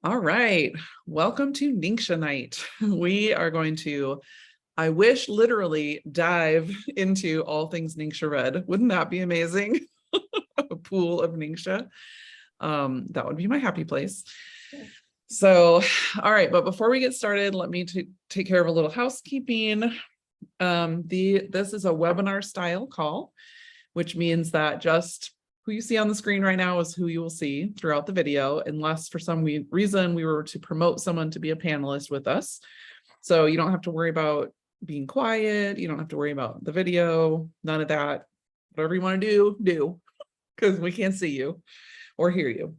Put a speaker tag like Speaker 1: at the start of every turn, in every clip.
Speaker 1: All right, welcome to Ningxia Night. We are going to, I wish, literally dive into all things Ningxia Red. Wouldn't that be amazing? A pool of Ningxia. That would be my happy place. So, all right, but before we get started, let me take care of a little housekeeping. This is a webinar style call, which means that just who you see on the screen right now is who you will see throughout the video, unless for some reason we were to promote someone to be a panelist with us. So you don't have to worry about being quiet. You don't have to worry about the video, none of that. Whatever you want to do, because we can't see you or hear you.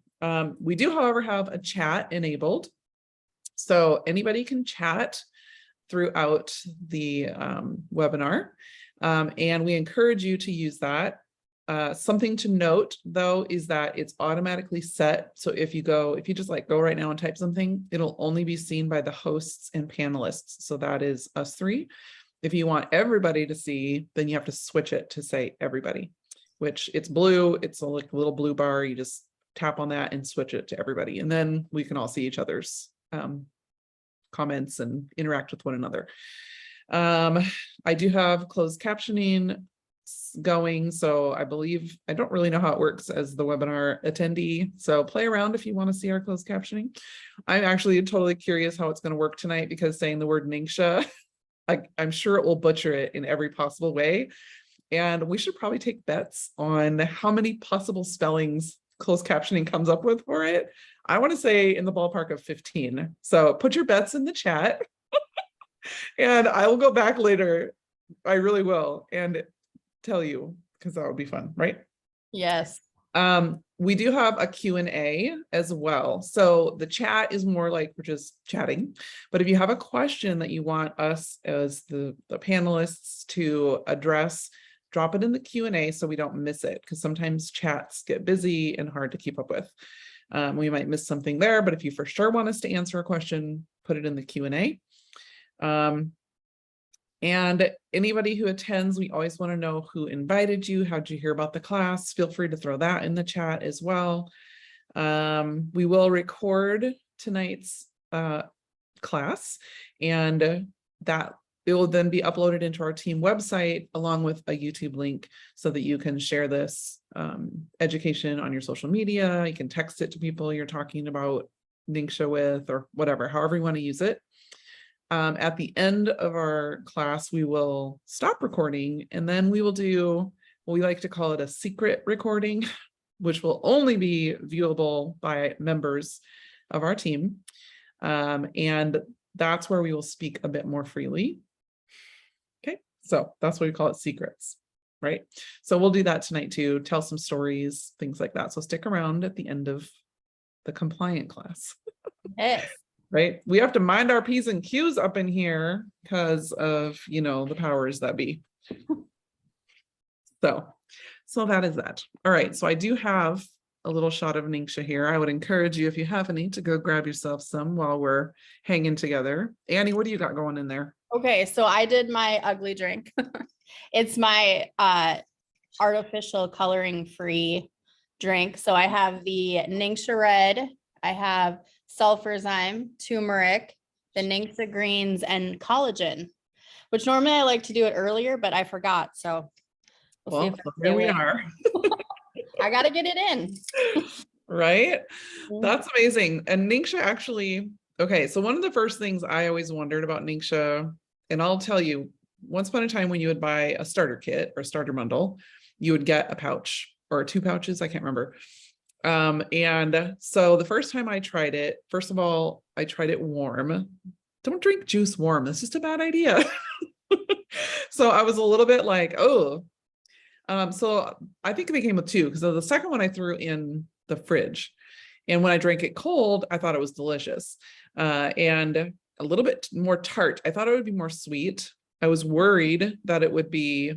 Speaker 1: We do, however, have a chat enabled. So anybody can chat throughout the webinar. And we encourage you to use that. Something to note, though, is that it's automatically set. So if you just go right now and type something, it'll only be seen by the hosts and panelists. So that is us three. If you want everybody to see, then you have to switch it to say everybody, which it's blue. It's a little blue bar. You just tap on that and switch it to everybody. And then we can all see each other's comments and interact with one another. I do have closed captioning going, so I don't really know how it works as the webinar attendee, so play around if you want to see our closed captioning. I'm actually totally curious how it's going to work tonight, because saying the word Ningxia, I'm sure it will butcher it in every possible way, and we should probably take bets on how many possible spellings closed captioning comes up with for it. I want to say in the ballpark of 15, so put your bets in the chat and I will go back later. I really will, and tell you, because that would be fun, right?
Speaker 2: Yes.
Speaker 1: We do have a Q&A as well. So the chat is more like we're just chatting, but if you have a question that you want us as the panelists to address, drop it in the Q&A so we don't miss it, because sometimes chats get busy and hard to keep up with. We might miss something there, but if you for sure want us to answer a question, put it in the Q&A. And anybody who attends, we always want to know who invited you. How'd you hear about the class? Feel free to throw that in the chat as well. We will record tonight's class, and that it will then be uploaded into our team website along with a YouTube link, so that you can share this education on your social media. You can text it to people you're talking about Ningxia with, or whatever, however you want to use it. At the end of our class, we will stop recording, and then we will do what we like to call it a secret recording, which will only be viewable by members of our team. And that's where we will speak a bit more freely. Okay, so that's what we call it, secrets, right? So we'll do that tonight too, tell some stories, things like that. So stick around at the end of the compliant class.
Speaker 2: Yes.
Speaker 1: Right? We have to mind our P's and Q's up in here because of, the powers that be. So that is that. All right. So I do have a little shot of Ningxia here. I would encourage you, if you have any, to go grab yourself some while we're hanging together. Annie, what do you got going in there?
Speaker 2: Okay. So I did my ugly drink. It's my artificial coloring free drink. So I have the Ningxia Red. I have sulfurzyme, turmeric, the Ningxia greens, and collagen, which normally I like to do it earlier, but I forgot. So
Speaker 1: well, here we are.
Speaker 2: I got to get it in.
Speaker 1: Right? That's amazing. And Ningxia actually, okay, so one of the first things I always wondered about Ningxia, and I'll tell you, once upon a time when you would buy a starter kit or starter bundle, you would get a pouch or 2 pouches, I can't remember. And so the first time I tried it, first of all, I tried it warm. Don't drink juice warm. That's just a bad idea. So I was a little bit like, oh. So I think they came with 2, because the second one I threw in the fridge. And when I drank it cold, I thought it was delicious. And a little bit more tart. I thought it would be more sweet. I was worried that it would be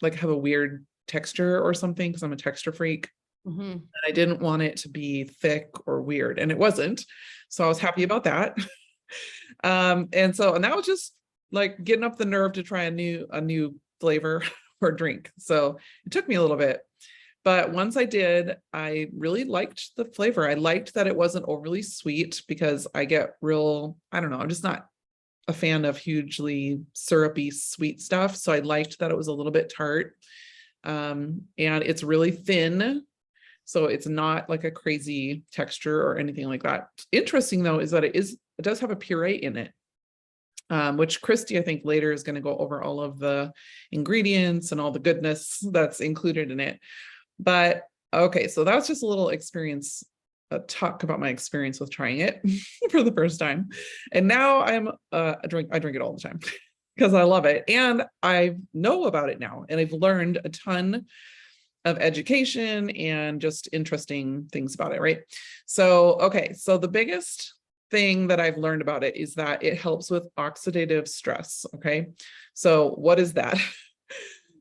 Speaker 1: like have a weird texture or something, because I'm a texture freak. And I didn't want it to be thick or weird, and it wasn't. So I was happy about that. And that was just like getting up the nerve to try a new flavor or drink. So it took me a little bit, But once I did, I really liked the flavor. I liked that it wasn't overly sweet because I get real, I don't know, I'm just not a fan of hugely syrupy sweet stuff. So I liked that it was a little bit tart. And it's really thin. So it's not like a crazy texture or anything like that. Interesting though, is that it does have a puree in it. Which Christy, I think later is going to go over all of the ingredients and all the goodness that's included in it. But okay, so that's just a little experience, talk about my experience with trying it for the first time. And now I drink it all the time because I love it. And I know about it now, and I've learned a ton of education and just interesting things about it, right? So, okay, so the biggest thing that I've learned about it is that it helps with oxidative stress, okay? So what is that?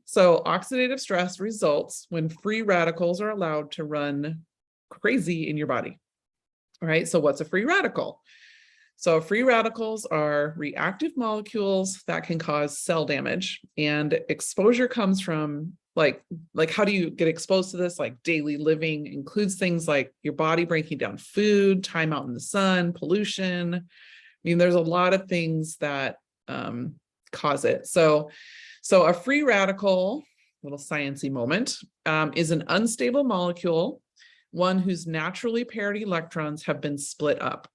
Speaker 1: So oxidative stress results when free radicals are allowed to run crazy in your body. All right, so what's a free radical? So free radicals are reactive molecules that can cause cell damage, and exposure comes from like how do you get exposed to this? Like daily living includes things like your body breaking down food, time out in the sun, pollution. I mean, there's a lot of things that cause it. So a free radical, little sciencey moment, is an unstable molecule, one whose naturally paired electrons have been split up.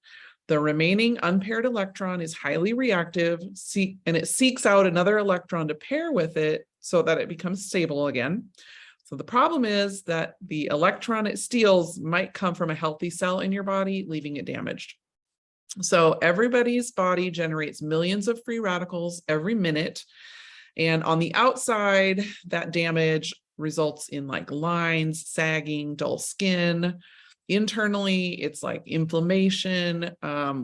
Speaker 1: The remaining unpaired electron is highly reactive, and it seeks out another electron to pair with it so that it becomes stable again. So the problem is that the electron it steals might come from a healthy cell in your body, leaving it damaged. So everybody's body generates millions of free radicals every minute. And on the outside, that damage results in like lines, sagging, dull skin. Internally, it's like inflammation,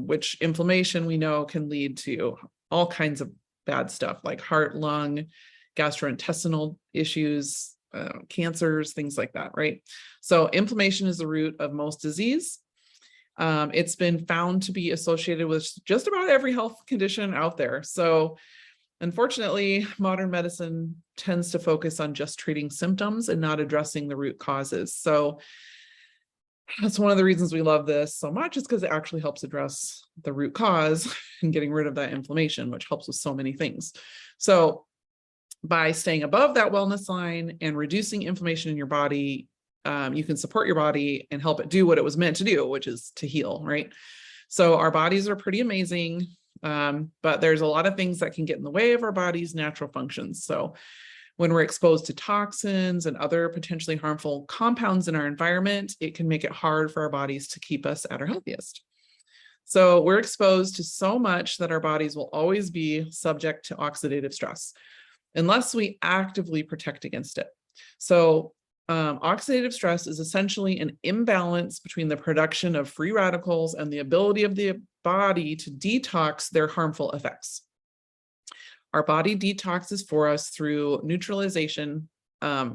Speaker 1: which inflammation we know can lead to all kinds of bad stuff like heart, lung, gastrointestinal issues, cancers, things like that, right? So inflammation is the root of most disease. It's been found to be associated with just about every health condition out there. So unfortunately, modern medicine tends to focus on just treating symptoms and not addressing the root causes. So that's one of the reasons we love this so much, is because it actually helps address the root cause and getting rid of that inflammation, which helps with so many things. So by staying above that wellness line and reducing inflammation in your body, you can support your body and help it do what it was meant to do, which is to heal, right? So our bodies are pretty amazing, but there's a lot of things that can get in the way of our body's natural functions. So when we're exposed to toxins and other potentially harmful compounds in our environment, it can make it hard for our bodies to keep us at our healthiest. So we're exposed to so much that our bodies will always be subject to oxidative stress unless we actively protect against it. So oxidative stress is essentially an imbalance between the production of free radicals and the ability of the body to detox their harmful effects. Our body detoxes for us through neutralization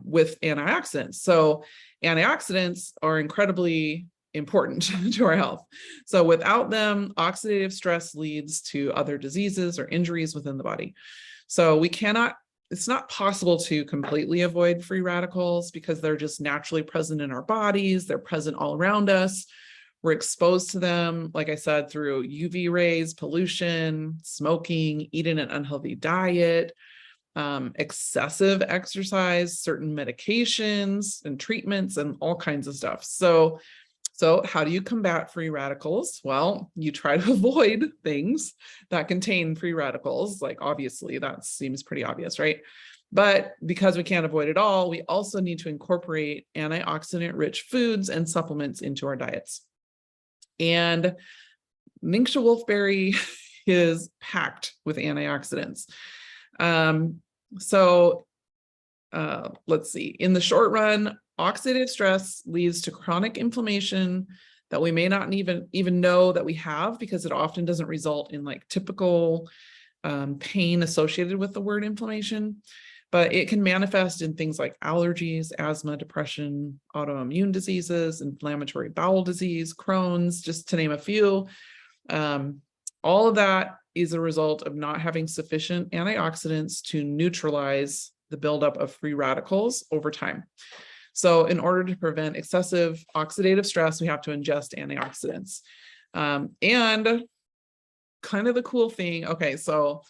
Speaker 1: with antioxidants. So antioxidants are incredibly important to our health. So without them, oxidative stress leads to other diseases or injuries within the body. So it's not possible to completely avoid free radicals because they're just naturally present in our bodies. They're present all around us. We're exposed to them, like I said, through UV rays, pollution, smoking, eating an unhealthy diet, excessive exercise, certain medications and treatments, and all kinds of stuff. So how do you combat free radicals? Well, you try to avoid things that contain free radicals. Like obviously that seems pretty obvious, right? But because we can't avoid it all, we also need to incorporate antioxidant-rich foods and supplements into our diets. And Ningxia wolfberry is packed with antioxidants. Let's see. In the short run, oxidative stress leads to chronic inflammation that we may not even know that we have, because it often doesn't result in like typical pain associated with the word inflammation. But it can manifest in things like allergies, asthma, depression, autoimmune diseases, inflammatory bowel disease, Crohn's, just to name a few. All of that is a result of not having sufficient antioxidants to neutralize the buildup of free radicals over time. So in order to prevent excessive oxidative stress, we have to ingest antioxidants. And kind of the cool thing, okay, so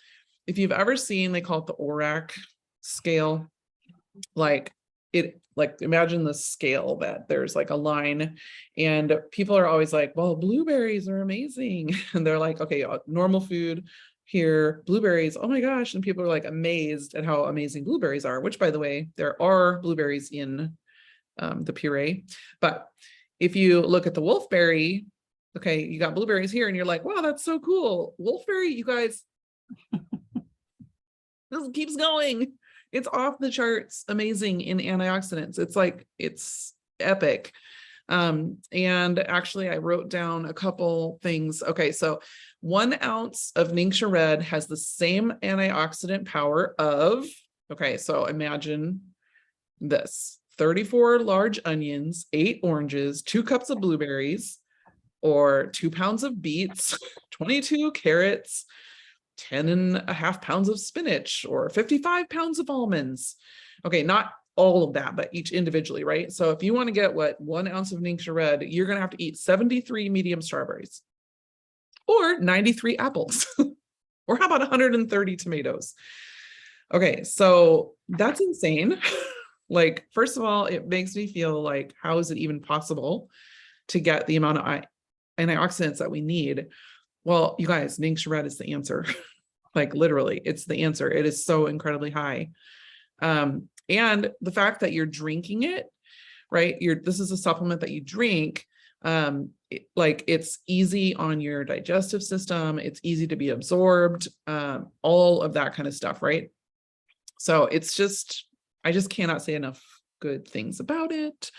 Speaker 1: if you've ever seen, they call it the ORAC scale, like imagine the scale that there's like a line, and people are always like, well, blueberries are amazing. And they're like, okay, normal food here, blueberries, oh my gosh. And people are like amazed at how amazing blueberries are, which by the way, there are blueberries in the puree. But if you look at the wolfberry, okay, you got blueberries here and you're like, wow, that's so cool. Wolfberry, you guys, this keeps going. It's off the charts, amazing in antioxidants. It's like, it's epic. And actually I wrote down a couple things. Okay, so 1 ounce of Ningxia Red has the same antioxidant power of, okay, so imagine this: 34 large onions, 8 oranges, 2 cups of blueberries, or 2 pounds of beets, 22 carrots, 10.5 pounds of spinach, or 55 pounds of almonds. Okay, not all of that, but each individually, right? So if you want to get 1 ounce of Ningxia Red, you're going to have to eat 73 medium strawberries, or 93 apples, or how about 130 tomatoes? Okay, so that's insane. Like, first of all, it makes me feel like, how is it even possible to get the amount of antioxidants that we need? Well, you guys, Ningxia Red is the answer. Like literally, it's the answer. It is so incredibly high. And the fact that you're drinking it, right? This is a supplement that you drink. It's easy on your digestive system. It's easy to be absorbed, all of that kind of stuff, right? So it's just, I just cannot say enough good things about it.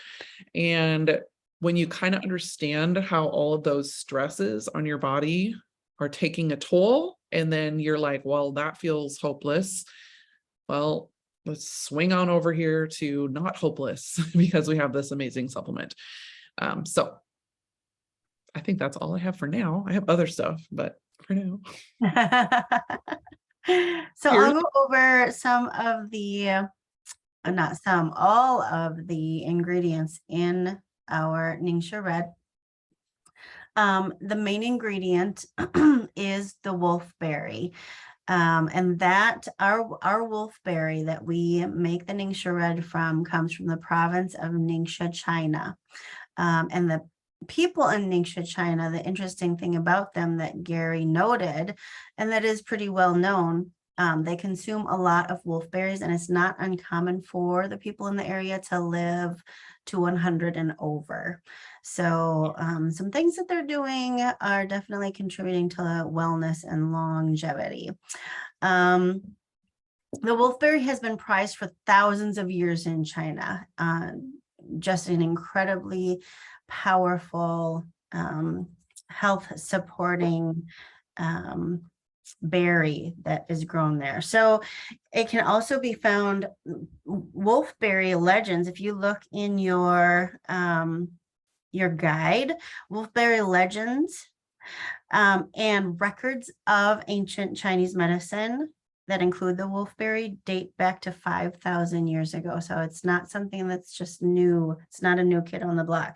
Speaker 1: And when you kind of understand how all of those stresses on your body are taking a toll, and then you're like, well, that feels hopeless. Well, let's swing on over here to not hopeless because we have this amazing supplement. So I think that's all I have for now. I have other stuff, but for now.
Speaker 2: So I'll go over some of the, not some, all of the ingredients in our Ningxia Red. The main ingredient is the wolfberry. And that our wolfberry that we make the Ningxia Red from comes from the province of Ningxia, China. And the people in Ningxia, China, the interesting thing about them that Gary noted, and that is pretty well known, they consume a lot of wolfberries, and it's not uncommon for the people in the area to live to 100 and over. So some things that they're doing are definitely contributing to wellness and longevity. The wolfberry has been prized for thousands of years in China. Just an incredibly powerful, health supporting berry that is grown there. So it can also be found, wolfberry legends, if you look in your guide, wolfberry legends, and records of ancient Chinese medicine that include the wolfberry date back to 5,000 years ago. So it's not something that's just new. It's not a new kid on the block.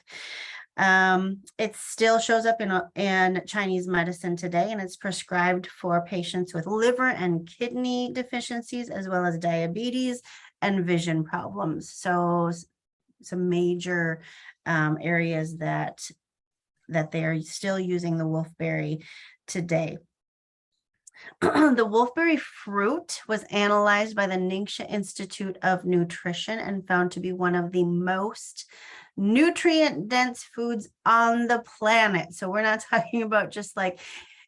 Speaker 2: It still shows up in Chinese medicine today, and it's prescribed for patients with liver and kidney deficiencies, as well as diabetes and vision problems. So some major areas that they are still using the wolfberry today. The wolfberry fruit was analyzed by the Ningxia Institute of Nutrition and found to be one of the most nutrient-dense foods on the planet. So we're not talking about just like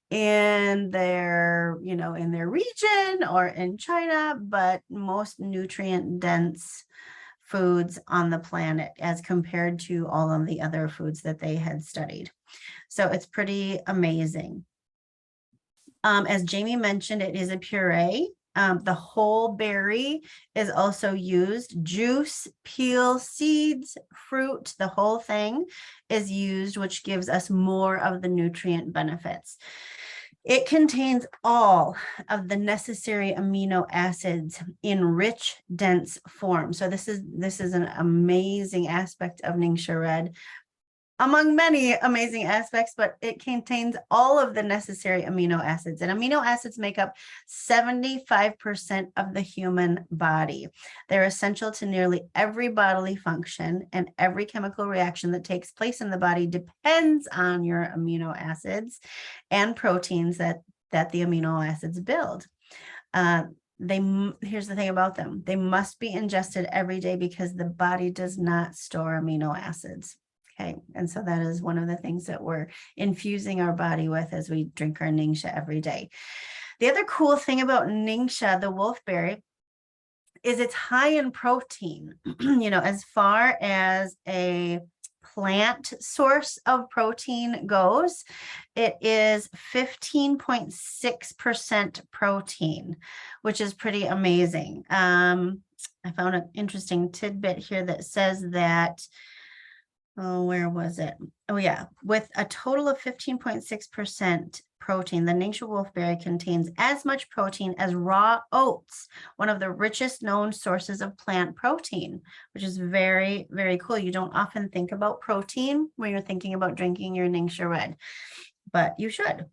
Speaker 2: in their, in their region or in China, but most nutrient-dense foods on the planet as compared to all of the other foods that they had studied. So it's pretty amazing. As Jamie mentioned, it is a puree. The whole berry is also used. Juice, peel, seeds, fruit, the whole thing is used, which gives us more of the nutrient benefits.
Speaker 3: It contains all of the necessary amino acids in rich, dense form. So this is an amazing aspect of Ningxia Red, among many amazing aspects, but it contains all of the necessary amino acids. And amino acids make up 75% of the human body. They're essential to nearly every bodily function, and every chemical reaction that takes place in the body depends on your amino acids and proteins that the amino acids build. Here's the thing about them. They must be ingested every day because the body does not store amino acids. Okay, and so that is one of the things that we're infusing our body with as we drink our Ningxia every day. The other cool thing about Ningxia, the wolfberry, is it's high in protein. As far as a plant source of protein goes, it is 15.6% protein, which is pretty amazing. I found an interesting tidbit here that says that, where was it? Oh yeah, with a total of 15.6% protein, the Ningxia wolfberry contains as much protein as raw oats, one of the richest known sources of plant protein, which is very, very cool. You don't often think about protein when you're thinking about drinking your Ningxia Red, but you should.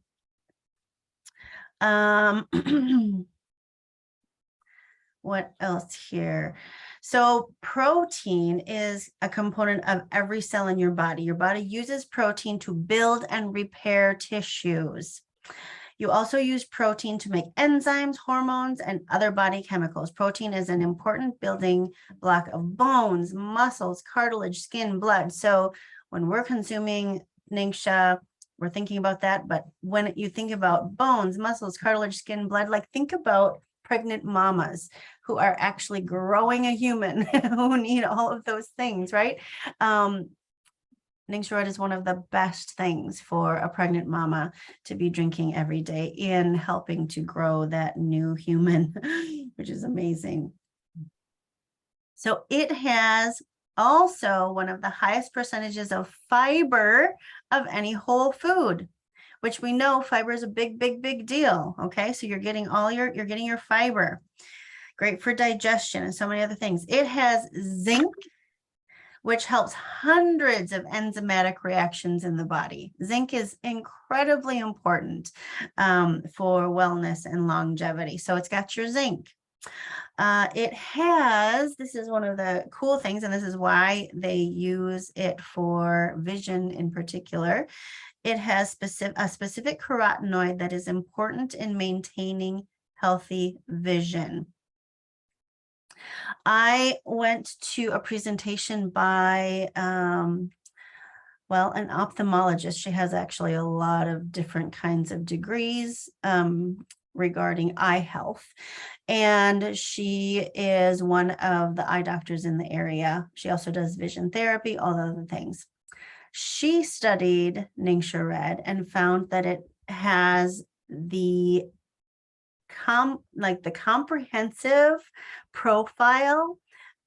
Speaker 3: What else here? So protein is a component of every cell in your body. Your body uses protein to build and repair tissues. You also use protein to make enzymes, hormones, and other body chemicals. Protein is an important building block of bones, muscles, cartilage, skin, blood. So when we're consuming Ningxia, we're thinking about that. But when you think about bones, muscles, cartilage, skin, blood, like think about pregnant mamas who are actually growing a human who need all of those things, right? Ningxia Red is one of the best things for a pregnant mama to be drinking every day in helping to grow that new human, which is amazing. So it has also one of the highest percentages of fiber of any whole food, which we know fiber is a big, big, big deal. Okay, so you're getting your fiber. Great for digestion and so many other things. It has zinc, which helps hundreds of enzymatic reactions in the body. Zinc is incredibly important for wellness and longevity. So it's got your zinc. This is one of the cool things, and this is why they use it for vision in particular. It has a specific carotenoid that is important in maintaining healthy vision. I went to a presentation by, an ophthalmologist. She has actually a lot of different kinds of degrees regarding eye health. And she is one of the eye doctors in the area. She also does vision therapy, all the other things. She studied Ningxia Red and found that it has the comprehensive profile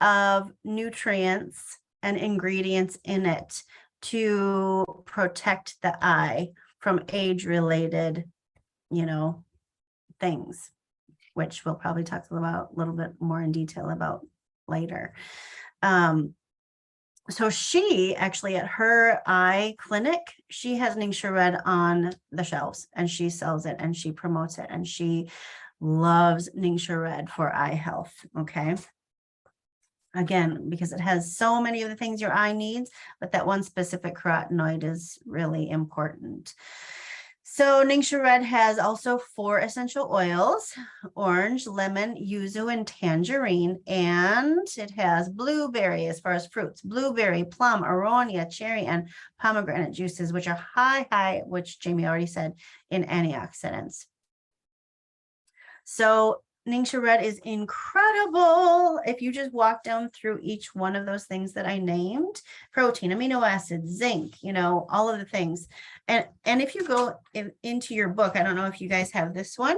Speaker 3: of nutrients and ingredients in it to protect the eye from age-related, things, which we'll probably talk about a little bit more in detail about later. So she actually, at her eye clinic, she has Ningxia Red on the shelves and she sells it and she promotes it, and she loves Ningxia Red for eye health. Okay. Again, because it has so many of the things your eye needs, but that one specific carotenoid is really important. So Ningxia Red has also 4 essential oils: orange, lemon, yuzu, and tangerine. And it has blueberry as far as fruits, blueberry, plum, aronia, cherry, and pomegranate juices, which are high, which Jamie already said, in antioxidants. So Ningxia Red is incredible. If you just walk down through each one of those things that I named, protein, amino acids, zinc, all of the things. And if you go into your book, I don't know if you guys have this one,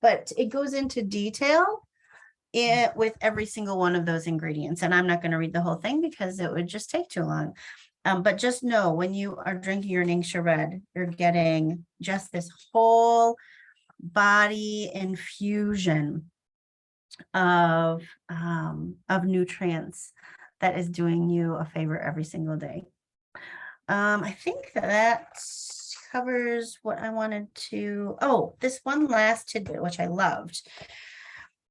Speaker 3: but it goes into detail with every single one of those ingredients. And I'm not going to read the whole thing because it would just take too long. But just know when you are drinking your Ningxia Red, you're getting just this whole body infusion of nutrients that is doing you a favor every single day. I think that covers what I wanted to. Oh, this one last tidbit, which I loved.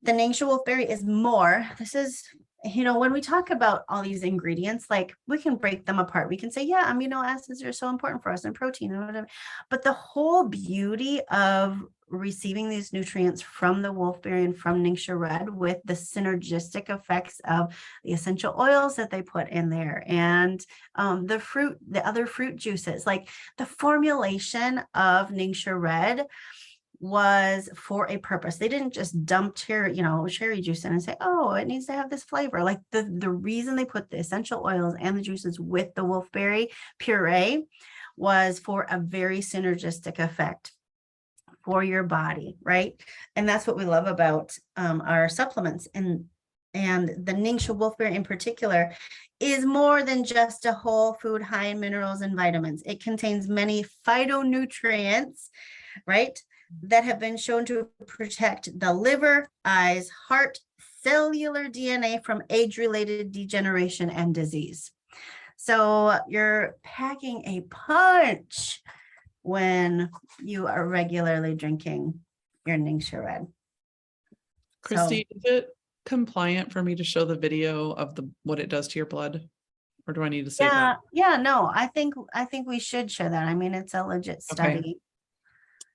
Speaker 3: The Ningxia Wolfberry is more. This is, when we talk about all these ingredients, like we can break them apart. We can say, yeah, amino acids are so important for us and protein and whatever. But the whole beauty of receiving these nutrients from the wolfberry and from Ningxia Red with the synergistic effects of the essential oils that they put in there and the other fruit juices, like the formulation of Ningxia Red was for a purpose. They didn't just dump cherry juice in and say, oh, it needs to have this flavor. Like the reason they put the essential oils and the juices with the wolfberry puree was for a very synergistic effect for your body, right? And that's what we love about our supplements. And the Ningxia Wolfberry in particular is more than just a whole food high in minerals and vitamins. It contains many phytonutrients, right, that have been shown to protect the liver, eyes, heart, cellular DNA from age-related degeneration and disease. So you're packing a punch when you are regularly drinking your Ningxia Red.
Speaker 1: Christy, is it compliant for me to show the video of what it does to your blood? Or do I need to save that?
Speaker 3: Yeah, no, I think we should show that. I mean, it's a legit study.
Speaker 1: Okay.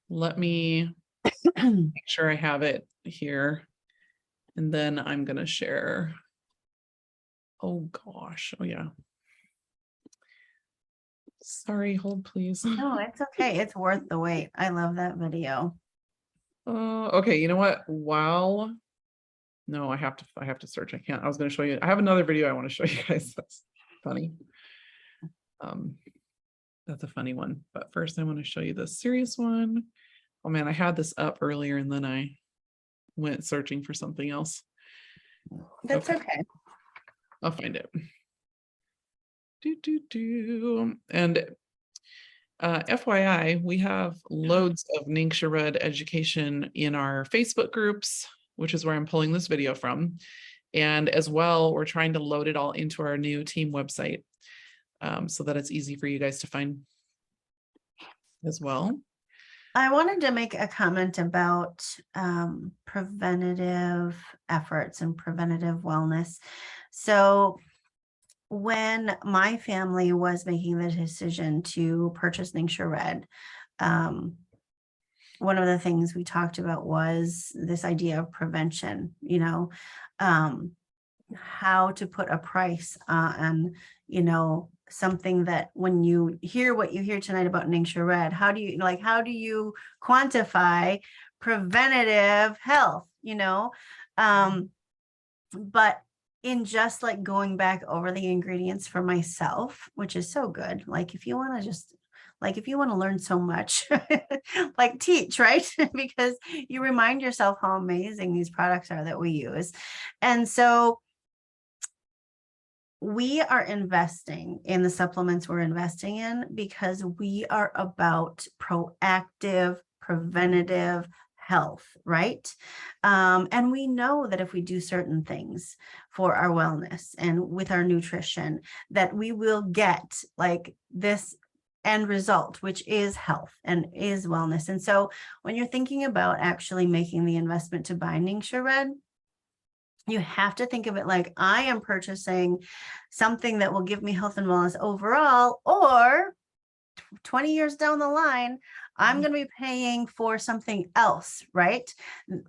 Speaker 1: Let me make sure I have it here. And then I'm going to share. Oh gosh. Oh yeah. Sorry, hold please.
Speaker 3: No, it's okay. It's worth the wait. I love that video.
Speaker 1: Okay, you know what? No, I have to search. I can't. I was going to show you. I have another video I want to show you guys. That's funny. That's a funny one. But first I want to show you the serious one. Oh man, I had this up earlier and then I went searching for something else.
Speaker 3: That's okay.
Speaker 1: I'll find it. And FYI, we have loads of Ningxia Red education in our Facebook groups, which is where I'm pulling this video from. And as well, we're trying to load it all into our new team website so that it's easy for you guys to find as well.
Speaker 3: I wanted to make a comment about preventative efforts and preventative wellness. So when my family was making the decision to purchase Ningxia Red, one of the things we talked about was this idea of prevention, how to put a price on, something that when you hear what you hear tonight about Ningxia Red, how do you quantify preventative health, but in just like going back over the ingredients for myself, which is so good. Like if you want to learn so much, like teach, right? Because you remind yourself how amazing these products are that we use. And so we are investing in the supplements we're investing in because we are about proactive, preventative health, right? And we know that if we do certain things for our wellness and with our nutrition, that we will get like this end result, which is health and is wellness. And so when you're thinking about actually making the investment to buy Ningxia Red, you have to think of it like I am purchasing something that will give me health and wellness overall, or 20 years down the line, I'm going to be paying for something else, right?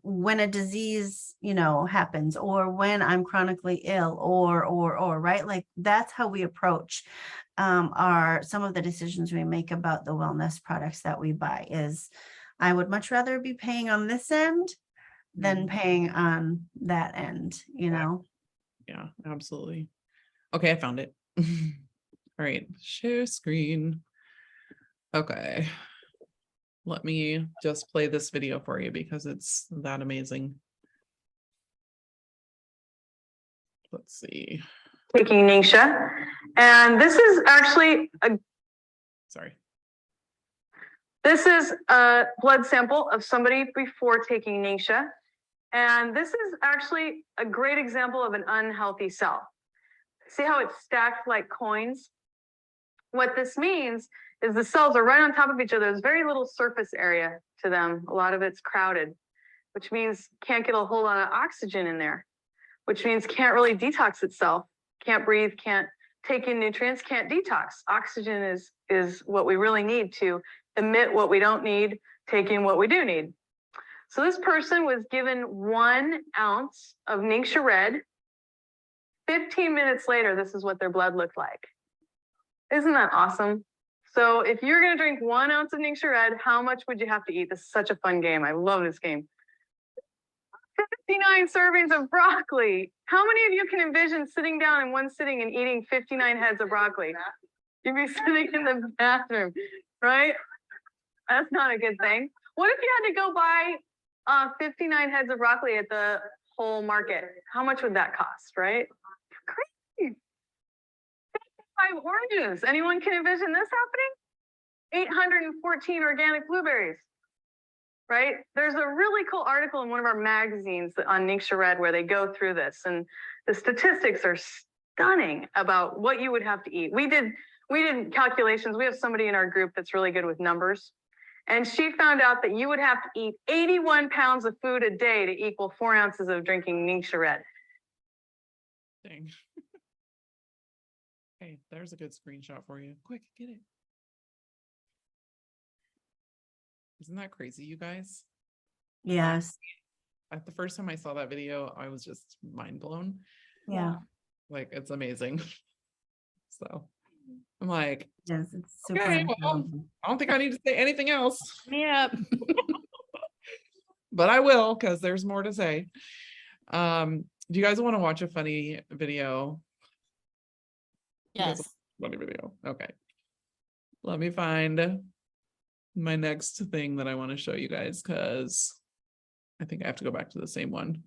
Speaker 3: When a disease, happens, or when I'm chronically ill, or right? Like that's how we approach some of the decisions we make about the wellness products that we buy. Is I would much rather be paying on this end than paying on that end,
Speaker 1: Yeah, absolutely. Okay, I found it. All right, share screen. Okay, let me just play this video for you because it's that amazing. Let's see.
Speaker 4: taking Ningxia. And this is actually
Speaker 1: Sorry.
Speaker 4: this is a blood sample of somebody before taking Ningxia. And this is actually a great example of an unhealthy cell. See how it's stacked like coins? What this means is the cells are right on top of each other. There's very little surface area to them. A lot of it's crowded, which means can't get a whole lot of oxygen in there, which means can't really detox itself, can't breathe, can't take in nutrients, can't detox. Oxygen is what we really need to emit what we don't need, take in what we do need. So this person was given 1 ounce of Ningxia Red. 15 minutes later, this is what their blood looked like. Isn't that awesome? So if you're going to drink 1 ounce of Ningxia Red, how much would you have to eat? This is such a fun game. I love this game. 59 servings of broccoli. How many of you can envision sitting down in one sitting and eating 59 heads of broccoli? You'd be sitting in the bathroom, right? That's not a good thing. What if you had to go buy 59 heads of broccoli at the whole market? How much would that cost, right? Crazy. 55 oranges. Anyone can envision this happening? 814 organic blueberries. Right? There's a really cool article in one of our magazines on Ningxia Red where they go through this, and the statistics are stunning about what you would have to eat. We did calculations. We have somebody in our group that's really good with numbers, and she found out that you would have to eat 81 pounds of food a day to equal 4 ounces of drinking Ningxia Red.
Speaker 1: Dang. Hey, there's a good screenshot for you. Quick, get it. Isn't that crazy, you guys?
Speaker 3: Yes.
Speaker 1: At the first time I saw that video, I was just mind blown.
Speaker 3: Yeah.
Speaker 1: Like, it's amazing. So I'm like,
Speaker 3: Yes, it's super.
Speaker 1: okay, well,
Speaker 3: incredible.
Speaker 1: I don't think I need to say anything else,
Speaker 2: Yep.
Speaker 1: but I will, because there's more to say. Do you guys want to watch a funny video? You guys
Speaker 2: Yes.
Speaker 1: want a funny video. Okay. Let me find my next thing that I want to show you guys, because I think I have to go back to the same one.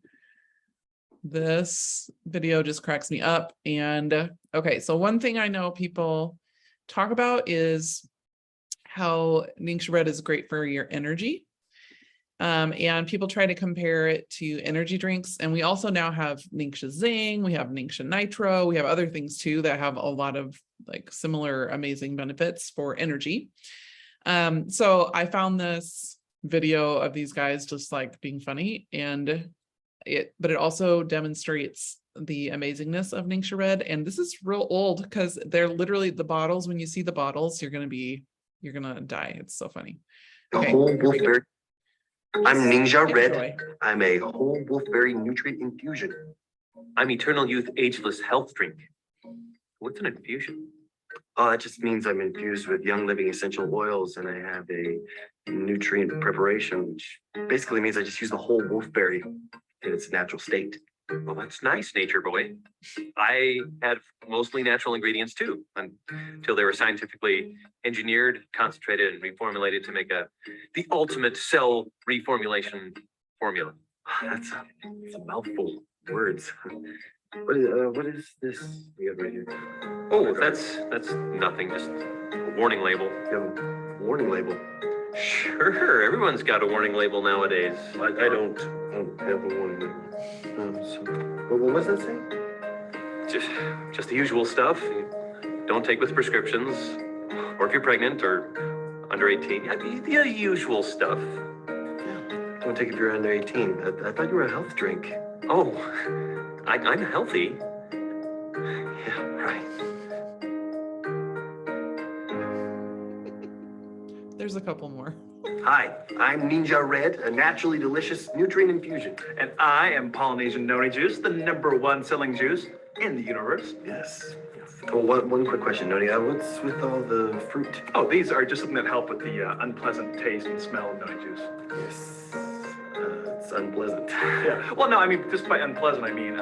Speaker 1: This video just cracks me up. And okay, so one thing I know people talk about is how Ningxia Red is great for your energy. And people try to compare it to energy drinks. And we also now have Ningxia Zing, we have Ningxia Nitro, we have other things too that have a lot of like similar amazing benefits for energy. So I found this video of these guys just like being funny, and but it also demonstrates the amazingness of Ningxia Red. And this is real old because they're literally the bottles. When you see the bottles, you're gonna die. It's so funny. Okay.
Speaker 5: Whole wolfberry. I'm Ningxia Red.
Speaker 1: Enjoy.
Speaker 5: I'm a whole wolfberry nutrient infusion.
Speaker 6: I'm Eternal Youth Ageless Health Drink. What's an infusion?
Speaker 5: Oh, that just means I'm infused with Young Living essential oils, and I have a nutrient preparation, which basically means I just use the whole wolfberry in its natural state.
Speaker 6: Well, that's nice, nature boy. I had mostly natural ingredients too, until they were scientifically engineered, concentrated, and reformulated to make the ultimate cell reformulation formula.
Speaker 5: That's a mouthful of words. What is this we have right here?
Speaker 6: Oh, that's nothing, just a warning label.
Speaker 5: You have a warning label.
Speaker 6: Sure, everyone's got a warning label nowadays.
Speaker 5: I don't have a warning label. So, what was that saying?
Speaker 6: Just the usual stuff. Don't take with prescriptions, or if you're pregnant or under 18. Yeah, the usual stuff.
Speaker 5: Yeah. Don't take it if you're under 18. I thought you were a health drink.
Speaker 6: Oh, I'm healthy.
Speaker 5: Yeah, right.
Speaker 1: There's a couple more.
Speaker 5: Hi, I'm Ningxia Red, a naturally delicious nutrient infusion.
Speaker 7: And I am Polynesian noni juice, the #1 selling juice in the universe.
Speaker 5: Yes. Oh, one quick question, Noni. What's with all the fruit?
Speaker 7: Oh, these are just something that help with the unpleasant taste and smell of noni juice.
Speaker 5: Yes. It's unpleasant.
Speaker 7: Yeah. Well, no, I mean, just by unpleasant, I mean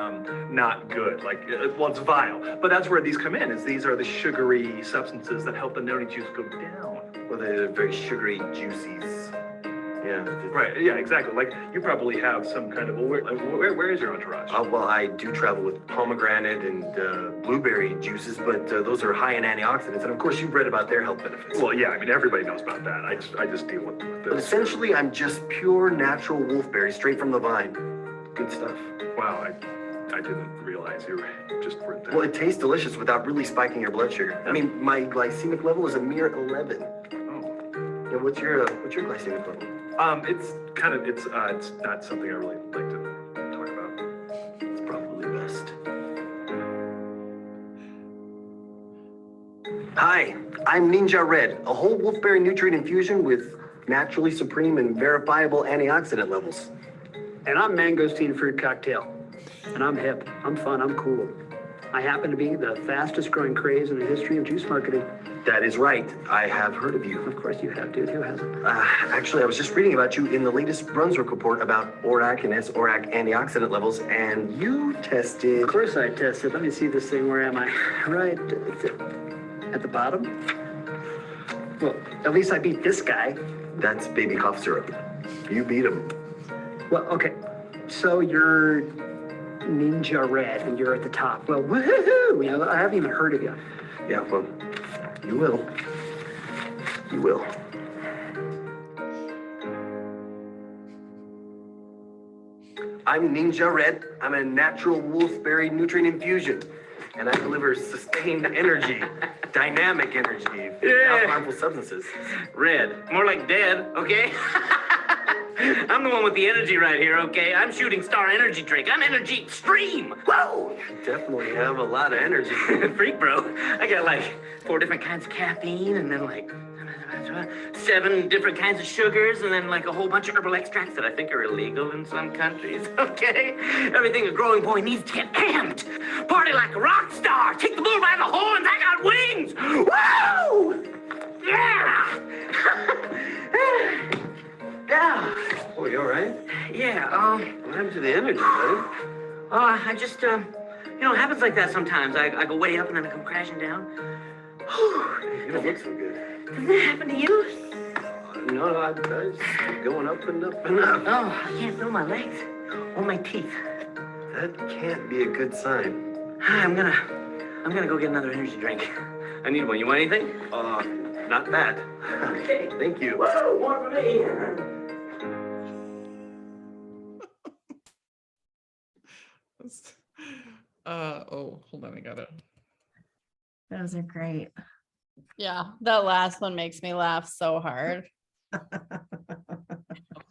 Speaker 7: not good. Like, well, it's vile. But that's where these come in, is these are the sugary substances that help the noni juice go down.
Speaker 5: Well, they're very sugary juices. Yeah.
Speaker 7: Right, yeah, exactly. Like you probably have some kind of, where is your entourage?
Speaker 5: Well, I do travel with pomegranate and blueberry juices, but those are high in antioxidants. And of course, you've read about their health benefits.
Speaker 7: Well, yeah, I mean, everybody knows about that. I just deal with
Speaker 5: But
Speaker 7: this.
Speaker 5: essentially, I'm just pure natural wolfberry, straight from the vine. Good stuff.
Speaker 7: Wow, I didn't realize you just were that.
Speaker 5: Well, it tastes delicious without really spiking your blood sugar. I mean, my glycemic level is a mere 11.
Speaker 7: Oh.
Speaker 5: Yeah, what's your glycemic level?
Speaker 7: It's kind of, it's not something I really like to talk about.
Speaker 5: It's probably best. Hi, I'm Ningxia Red, a whole wolfberry nutrient infusion with naturally supreme and verifiable antioxidant levels.
Speaker 8: And I'm mangosteen fruit cocktail. And I'm hip, I'm fun, I'm cool. I happen to be the fastest growing craze in the history of juice marketing.
Speaker 5: That is right. I have heard of you.
Speaker 8: Of course you have, dude. Who hasn't?
Speaker 5: Actually, I was just reading about you in the latest Brunswick report about ORAC and S-ORAC antioxidant levels, and you tested...
Speaker 8: Of course I tested. Let me see this thing. Where am I? Right at the bottom? Well, at least I beat this guy.
Speaker 5: That's baby cough syrup. You beat him.
Speaker 8: Well, okay. So you're Ningxia Red and you're at the top. Well, woohoo! You know, I haven't even heard of you.
Speaker 5: Yeah, well, you will. You will. I'm Ningxia Red. I'm a natural wolfberry nutrient infusion. And I deliver sustained energy, dynamic energy, without harmful substances.
Speaker 9: Red, more like dead, okay? I'm the one with the energy right here, okay? I'm shooting star energy drink. I'm energy extreme. Whoa!
Speaker 5: You definitely have a lot of energy.
Speaker 9: Freak, bro. I got like 4 different kinds of caffeine and then like 7 different kinds of sugars and then like a whole bunch of herbal extracts that I think are illegal in some countries, okay? Everything a growing boy needs to get amped. Party like a rock star. Take the bull by the horns. I got wings. Woo! Yeah! Yeah.
Speaker 5: Oh, you all right?
Speaker 9: Yeah,
Speaker 5: What happened to the energy, buddy?
Speaker 9: I just, you know, it happens like that sometimes. I go way up and then I come crashing down.
Speaker 5: You don't look so good.
Speaker 9: Doesn't that happen to you?
Speaker 5: No, I just keep going up and up and up.
Speaker 9: Oh, I can't feel my legs or my teeth.
Speaker 5: That can't be a good sign.
Speaker 9: I'm gonna go get another energy drink. I need one. You want anything?
Speaker 5: Not bad.
Speaker 9: Okay.
Speaker 5: Thank you.
Speaker 9: Whoa, more for me.
Speaker 1: Oh, hold on, I got it.
Speaker 3: Those are great.
Speaker 2: Yeah, that last one makes me laugh so hard.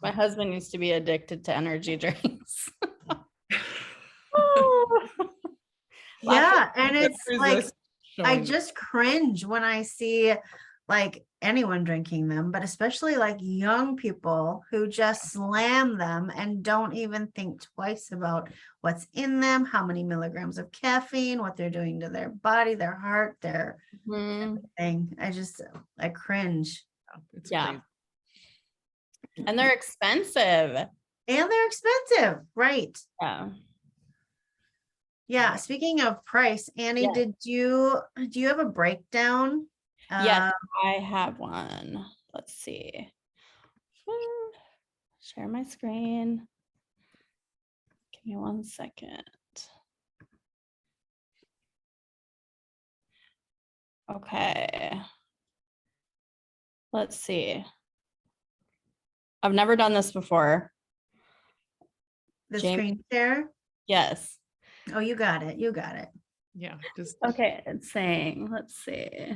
Speaker 2: My husband used to be addicted to energy drinks.
Speaker 3: Yeah, and it's
Speaker 1: Resist
Speaker 3: like I
Speaker 1: showing-
Speaker 3: just cringe when I see like anyone drinking them, but especially like young people who just slam them and don't even think twice about what's in them, how many milligrams of caffeine, what they're doing to their body, their heart, their
Speaker 2: Mhm.
Speaker 3: thing. I cringe.
Speaker 1: It's
Speaker 2: Yeah.
Speaker 1: crazy.
Speaker 2: And they're expensive.
Speaker 3: And they're expensive, right?
Speaker 2: Yeah.
Speaker 3: Yeah. Speaking of price, Annie,
Speaker 2: Yeah.
Speaker 3: do you have a breakdown?
Speaker 2: Yes, I have one. Let's see. Share my screen. Give me 1 second. Okay. Let's see. I've never done this before.
Speaker 3: The
Speaker 2: Jamie-
Speaker 3: screen share?
Speaker 2: Yes.
Speaker 3: Oh, you got it. You got it.
Speaker 1: Yeah, just
Speaker 2: Okay, it's saying, let's see.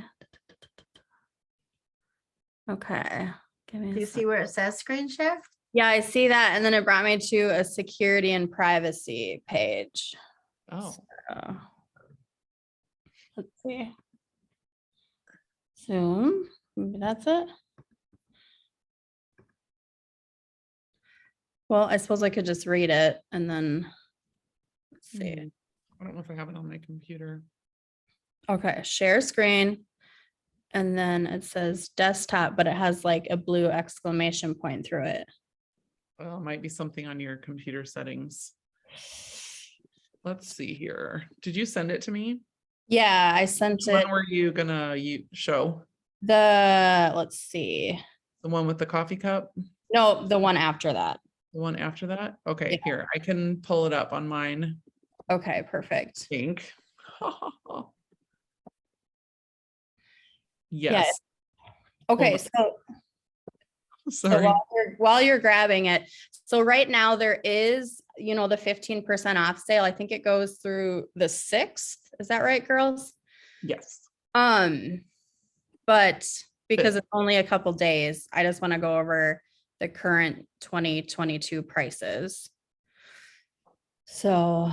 Speaker 2: Okay. Give me
Speaker 3: Do
Speaker 2: a
Speaker 3: you
Speaker 2: sec.
Speaker 3: see where it says screen share?
Speaker 2: Yeah, I see that. And then it brought me to a security and privacy page.
Speaker 1: oh,
Speaker 2: So, let's see. Zoom. Maybe that's it. Well, I suppose I could just read it and then let's see.
Speaker 1: I don't know if I have it on my computer.
Speaker 2: Okay, share screen. And then it says desktop, but it has like a blue exclamation point through it.
Speaker 1: Well, it might be something on your computer settings. Let's see here. Did you send it to me?
Speaker 2: Yeah, I sent it.
Speaker 1: When were you gonna show?
Speaker 2: Let's see.
Speaker 1: The one with the coffee cup?
Speaker 2: No, the one after that.
Speaker 1: The one after that? Okay,
Speaker 2: Yeah.
Speaker 1: here, I can pull it up on mine.
Speaker 2: Okay, perfect.
Speaker 1: Think.
Speaker 2: Yeah.
Speaker 1: Yes.
Speaker 2: Okay,
Speaker 1: Hold
Speaker 2: so
Speaker 1: Sorry.
Speaker 2: while you're grabbing it, so right now there is, you know, the 15% off sale. I think it goes through the 6th. Is that right, girls?
Speaker 1: Yes.
Speaker 2: But because
Speaker 1: Fifth.
Speaker 2: it's only a couple days, I just want to go over the current 2022 prices. So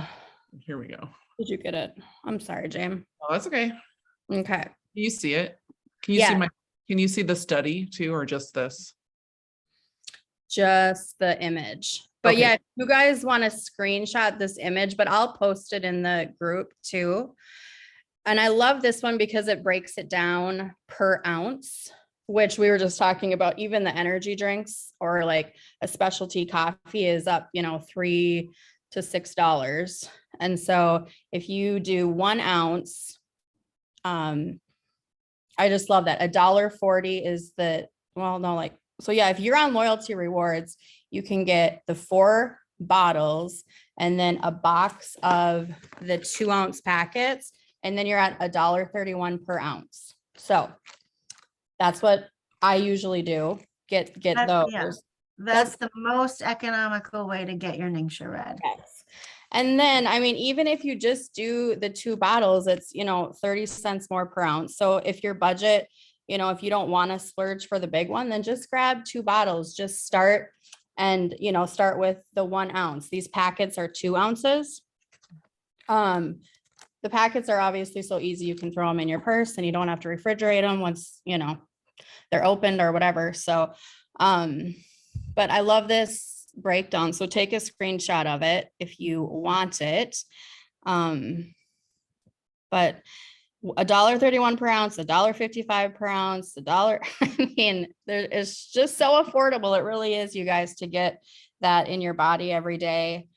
Speaker 1: Here we go.
Speaker 2: did you get it? I'm sorry, James.
Speaker 1: Oh, that's okay. Can
Speaker 2: Okay.
Speaker 1: you see it? Can you see
Speaker 2: Yeah.
Speaker 1: can you see the study too, or just this?
Speaker 2: Just the image. But
Speaker 1: Okay.
Speaker 2: yeah, if you guys want to screenshot this image, but I'll post it in the group too. And I love this one because it breaks it down per ounce, which we were just talking about. Even the energy drinks or like a specialty coffee is up, you know, $3 to $6. And so if you do 1 ounce, I just love that. $1.40 is the, well, no, like, so yeah, if you're on loyalty rewards, you can get the 4 bottles and then a box of the 2 ounce packets. And then you're at $1.31 per ounce. So that's what I usually do. Get those.
Speaker 3: Yeah. That's the most economical way to get your Ningxia Red.
Speaker 2: Yes. And then, I mean, even if you just do the 2 bottles, it's, you know, 30 cents more per ounce. So if your budget, you know, if you don't want to splurge for the big one, then just grab 2 bottles, just start and, you know, start with the 1 ounce. These packets are 2 ounces. The packets are obviously so easy. You can throw them in your purse and you don't have to refrigerate them once, you know, they're opened or whatever. So, but I love this breakdown. So take a screenshot of it if you want it. But $1.31 per ounce, $1.55 per ounce, $1. I mean, it's just so affordable. It really is, you guys, to get that in your body every day.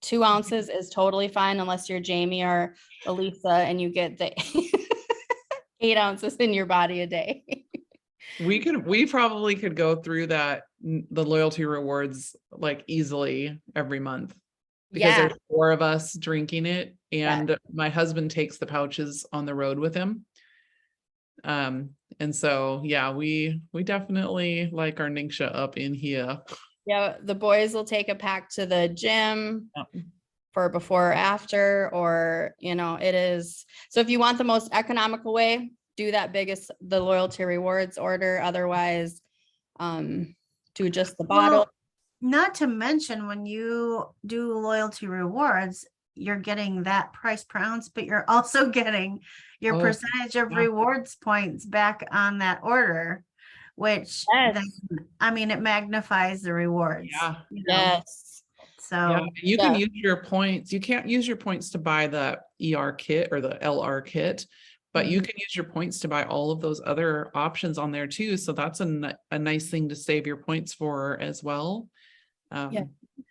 Speaker 2: 2 ounces is totally fine unless you're Jamie or Elisa and you get the 8 ounces in your body a day.
Speaker 1: We probably could go through that, the loyalty rewards, like easily every month, because
Speaker 2: Yeah.
Speaker 1: there's 4 of us drinking it, and my husband takes the pouches on the road with him. And so, yeah, we definitely like our Ningxia up in here.
Speaker 2: Yeah, the boys will take a pack to the gym
Speaker 1: Yep.
Speaker 2: for before or after, or, you know, it is. So if you want the most economical way, do that biggest, the loyalty rewards order. Otherwise, do just the bottle.
Speaker 3: Well, not to mention when you do loyalty rewards, you're getting that price per ounce, but you're also getting your
Speaker 1: Oh,
Speaker 3: percentage of
Speaker 1: yeah.
Speaker 3: rewards points back on that order, which
Speaker 2: Yes.
Speaker 3: then, I mean, it magnifies the rewards.
Speaker 1: Yeah.
Speaker 3: you know?
Speaker 2: Yes.
Speaker 3: So
Speaker 1: Yeah, you can
Speaker 2: Yeah.
Speaker 1: use your points. You can't use your points to buy the ER kit or the LR kit, but you can use your points to buy all of those other options on there too. So that's a nice thing to save your points for as well.
Speaker 2: Yeah.
Speaker 1: to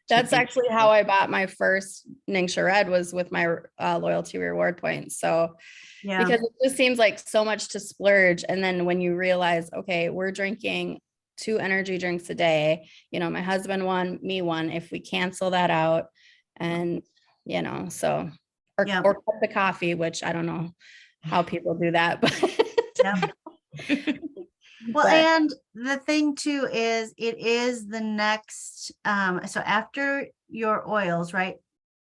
Speaker 2: That's
Speaker 1: be-
Speaker 2: actually how I bought my first Ningxia Red, was with my loyalty reward points. So
Speaker 3: yeah,
Speaker 2: because it just seems like so much to splurge. And then when you realize, okay, we're drinking 2 energy drinks a day, you know, my husband one, me one, if we cancel that out, and, you know, so, or,
Speaker 3: Yeah.
Speaker 2: or cut the coffee, which I don't know how people do that, but
Speaker 3: yeah. Well,
Speaker 2: but-
Speaker 3: and the thing too is it is the next, so after your oils, right?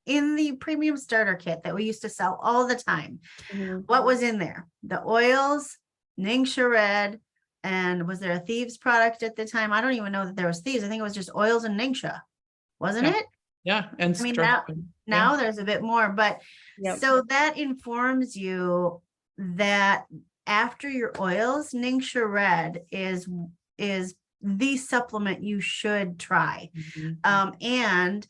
Speaker 3: In the premium starter kit that we used to sell all the time,
Speaker 2: Mhm.
Speaker 3: what was in there? The oils, Ningxia Red, and was there a Thieves product at the time? I don't even know that there was Thieves. I think it was just oils and Ningxia, wasn't
Speaker 1: Yeah.
Speaker 3: it?
Speaker 1: Yeah, and
Speaker 3: I mean,
Speaker 1: structure.
Speaker 3: Now there's a bit more, but
Speaker 2: Yep.
Speaker 3: so that informs you that after your oils, Ningxia Red is the supplement you should try.
Speaker 1: Mhm.
Speaker 3: And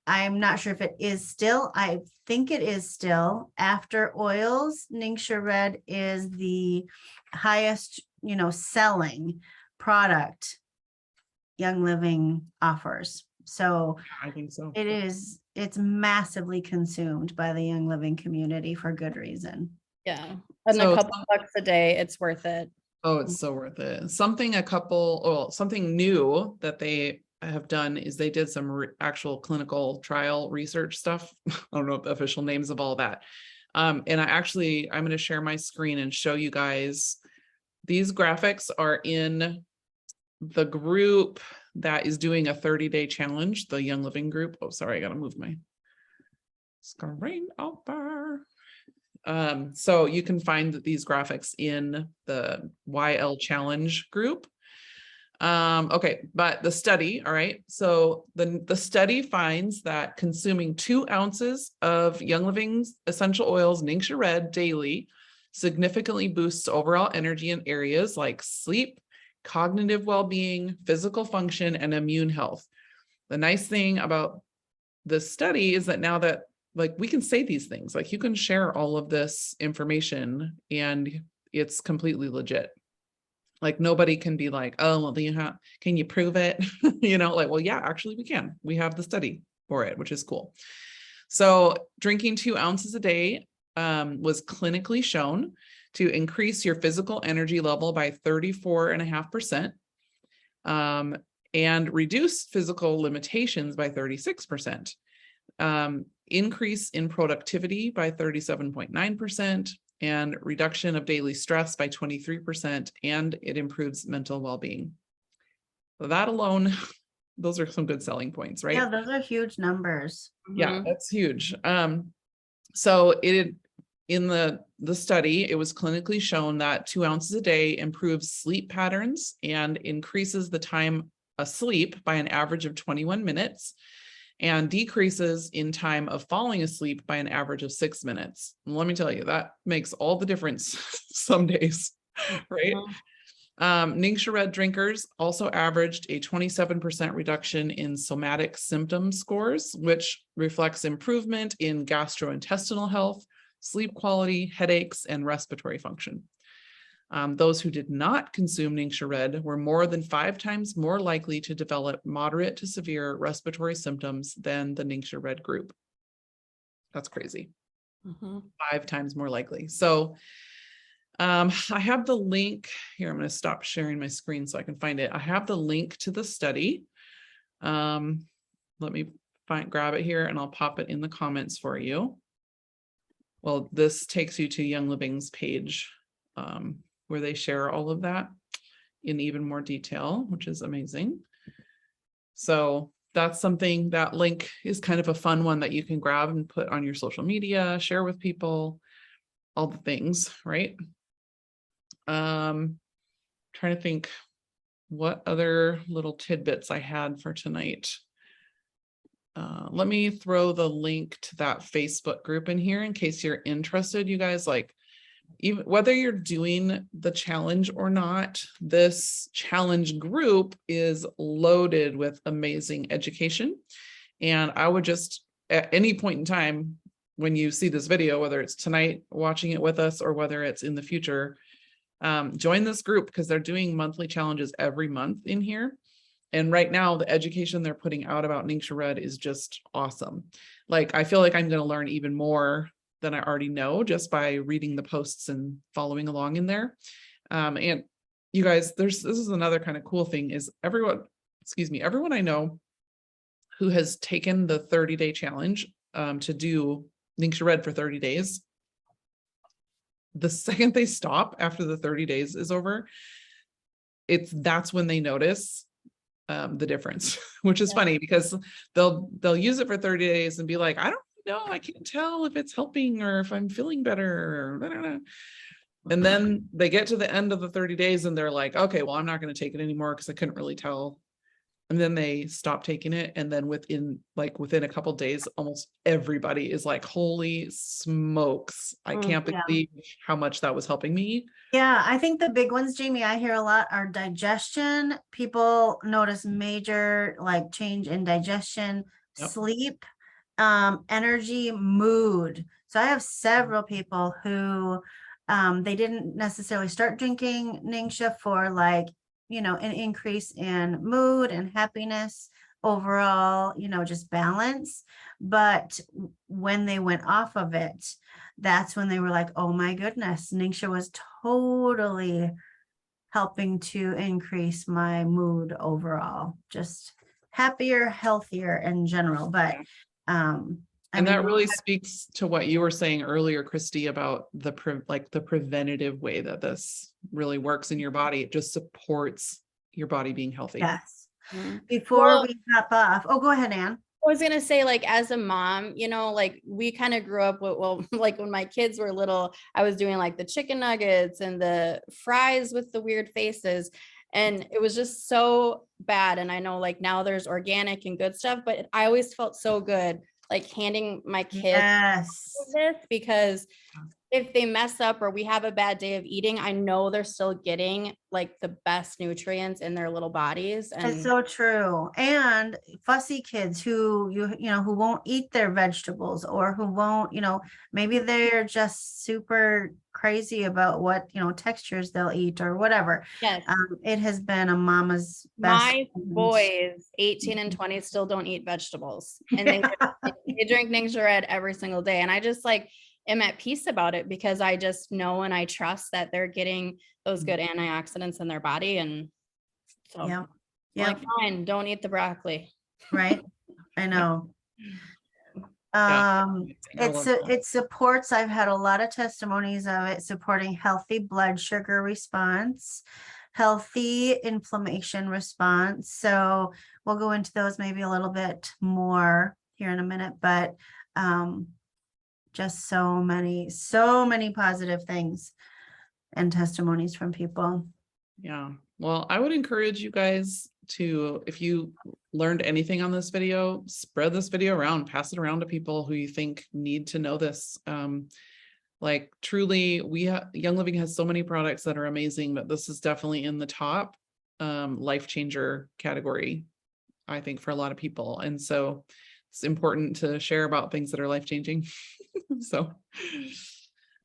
Speaker 3: I'm not sure if it is still, I think it is still, after oils, Ningxia Red is the highest, you know, selling product Young Living offers. So
Speaker 1: I think so.
Speaker 3: it's massively consumed by the Young Living community for good reason.
Speaker 2: Yeah, and
Speaker 1: So
Speaker 2: a couple bucks a day, it's worth it.
Speaker 1: Oh, it's so worth it. Something new that they have done is they did some actual clinical trial research stuff. I don't know the official names of all that. And I'm going to share my screen and show you guys. These graphics are in the group that is doing a 30-day challenge, the Young Living group. Oh, sorry, I got to move my screen over. So you can find these graphics in the YL challenge group. Okay, but the study, all right. So the study finds that consuming 2 ounces of Young Living's essential oils, Ningxia Red, daily significantly boosts overall energy in areas like sleep, cognitive well-being, physical function, and immune health. The nice thing about this study is that now that like we can say these things, like you can share all of this information and it's completely legit. Like nobody can be like, oh, well, can you prove it? Like, well, yeah, actually we can. We have the study for it, which is cool. So drinking 2 ounces a day was clinically shown to increase your physical energy level by 34.5%, and reduce physical limitations by 36%. Increase in productivity by 37.9%, and reduction of daily stress by 23%, and it improves mental well-being. That alone, those are some good selling points, right?
Speaker 3: Yeah, those are huge numbers.
Speaker 1: Yeah, that's huge. So in the study, it was clinically shown that 2 ounces a day improves sleep patterns and increases the time asleep by an average of 21 minutes, and decreases in time of falling asleep by an average of 6 minutes. And let me tell you, that makes all the difference some days, right? Ningxia Red drinkers also averaged a 27% reduction in somatic symptom scores, which reflects improvement in gastrointestinal health, sleep quality, headaches, and respiratory function. Those who did not consume Ningxia Red were more than 5 times more likely to develop moderate to severe respiratory symptoms than the Ningxia Red group. That's crazy. 5 times more likely. So I have the link here. I'm going to stop sharing my screen so I can find it. I have the link to the study. Let me grab it here and I'll pop it in the comments for you. Well, this takes you to Young Living's page, where they share all of that in even more detail, which is amazing. So that's something, that link is kind of a fun one that you can grab and put on your social media, share with people, all the things, right? Trying to think what other little tidbits I had for tonight. Let me throw the link to that Facebook group in here in case you're interested, you guys. Like, even whether you're doing the challenge or not, this challenge group is loaded with amazing education. And I would just, at any point in time, when you see this video, whether it's tonight watching it with us or whether it's in the future, join this group because they're doing monthly challenges every month in here. And right now, the education they're putting out about Ningxia Red is just awesome. Like, I feel like I'm going to learn even more than I already know just by reading the posts and following along in there. And you guys, this is another kind of cool thing is everyone I know who has taken the 30-day challenge to do Ningxia Red for 30 days. The second they stop after the 30 days is over, that's when they notice the difference, which is funny because they'll use it for 30 days and be like, I don't know, I can't tell if it's helping or if I'm feeling better, or I don't know. And then they get to the end of the 30 days and they're like, okay, well, I'm not going to take it anymore because I couldn't really tell. And then they stop taking it. And then within a couple of days, almost everybody is like, holy smokes, I can't believe how much that was helping me.
Speaker 3: Yeah, I think the big ones, Jamie, I hear a lot are digestion. People notice major like change in digestion, sleep, energy, mood. So I have several people who they didn't necessarily start drinking Ningxia for like, an increase in mood and happiness overall, just balance. But when they went off of it, that's when they were like, oh my goodness, Ningxia was totally helping to increase my mood overall, just happier, healthier in general. But
Speaker 1: and that really speaks to what you were saying earlier, Christy, about the preventative way that this really works in your body. It just supports your body being healthy.
Speaker 3: yes.
Speaker 2: Mhm.
Speaker 3: Before
Speaker 2: Well,
Speaker 3: we hop off, oh, go ahead, Ann.
Speaker 2: I was gonna say, like, as a mom, you know, like we kind of grew up with, well, like when my kids were little, I was doing like the chicken nuggets and the fries with the weird faces. And it was just so bad. And I know like now there's organic and good stuff, but I always felt so good, like handing my kids
Speaker 3: Yes.
Speaker 2: this, because if they mess up or we have a bad day of eating, I know they're still getting like the best nutrients in their little bodies.
Speaker 3: It's
Speaker 2: And
Speaker 3: so true. And fussy kids who who won't eat their vegetables, or who won't, maybe they're just super crazy about what, textures they'll eat or whatever.
Speaker 2: yes,
Speaker 3: It has been a mama's best
Speaker 2: my
Speaker 3: friend.
Speaker 2: boys, 18 and 20, still don't eat vegetables. And they drink Ningxia Red every single day. And I just like am at peace about it, because I just know and I trust that they're getting those good antioxidants in their body. And so
Speaker 3: Yeah.
Speaker 2: I'm
Speaker 3: Yeah.
Speaker 2: like, fine, don't eat the broccoli.
Speaker 3: Right. I know.
Speaker 1: Yeah. I love that.
Speaker 3: It supports, I've had a lot of testimonies of it supporting healthy blood sugar response, healthy inflammation response. So we'll go into those maybe a little bit more here in a minute, but just so many positive things and testimonies from people.
Speaker 1: Yeah. Well, I would encourage you guys to, if you learned anything on this video, spread this video around, pass it around to people who you think need to know this. Like truly, Young Living has so many products that are amazing, but this is definitely in the top life changer category, I think, for a lot of people. And so it's important to share about things that are life changing. So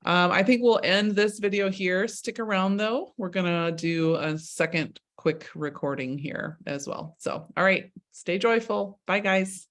Speaker 1: I think we'll end this video here. Stick around though. We're gonna do a second quick recording here as well. So, all right, stay joyful. Bye guys.